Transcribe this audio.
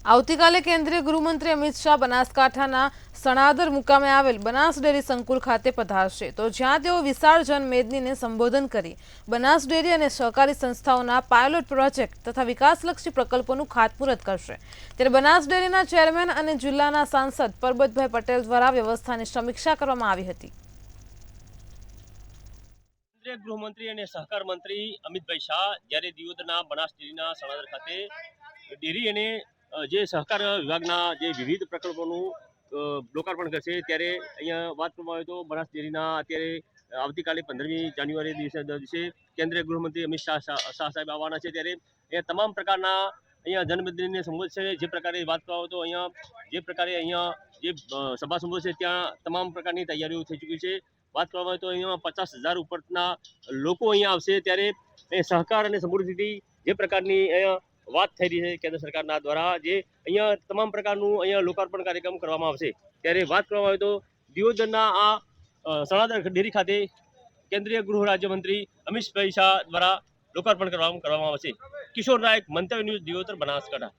આવતીકાલે કેન્દ્રીય ગૃહમંત્રી અમિત શાહ બનાસકાંઠાના સણાદર મુકામે આવેલ બનાસ ડેરી સંકુલ ખાતે પધારશે, તો જ્યાં તેઓ વિશાળ જનમેદનીને સંબોધન કરી બનાસ ડેરી અને સહકારી સંસ્થાઓના પાયલોટ પ્રોજેક્ટ તથા વિકાસલક્ષી પ્રકલ્પોનું ખાતમુહૂર્ત કરશે। ત્યારે બનાસ ડેરીના ચેરમેન અને જિલ્લાના સાંસદ પરબતભાઈ પટેલ દ્વારા વ્યવસ્થાની સમીક્ષા કરવામાં આવી હતી। કેન્દ્રીય ગૃહમંત્રી અને સહકાર મંત્રી અમિતભાઈ શાહ જ્યારે દિયોદરના બનાસ ડેરીના સણાદર ખાતે ડેરી અને જે સહકાર વિભાગના જે વિવિધ પ્રકલ્પોનું લોકાર્પણ કરશે, ત્યારે અહીંયા વાત કરવામાં આવે તો બનાસ ડેરીના અત્યારે આવતીકાલે 15મી જાન્યુઆરી દિવસે કેન્દ્રીય ગૃહમંત્રી અમિત શાહ સાહેબ આવવાના છે। ત્યારે એ તમામ પ્રકારના અહીંયા જનમેદનીને સંબોધશે। જે પ્રકારે વાત કરવામાં આવે તો અહીંયા જે પ્રકારે અહીંયા જે સભા સંબોધશે ત્યાં તમામ પ્રકારની તૈયારીઓ થઈ ચૂકી છે। વાત કરવામાં આવે તો અહીંયા 50,000 ઉપરના લોકો અહીંયા આવશે। ત્યારે એ સહકાર અને સમૃદ્ધિથી જે પ્રકારની અહીંયા વાત થઈ રહી છે કેન્દ્ર સરકારના દ્વારા, જે અહીંયા તમામ પ્રકારનું અહીંયા લોકાર્પણ કાર્યક્રમ કરવામાં આવશે। ત્યારે વાત કરવામાં આવે તો દિયોદરના આ સણાદર ડેરી ખાતે કેન્દ્રીય ગૃહ રાજ્યમંત્રી અમિતભાઈ શાહ દ્વારા લોકાર્પણ કરવામાં આવશે। કિશોર નાયક, મંતવ્ય ન્યૂઝ, દિયોદર, બનાસકાંઠા।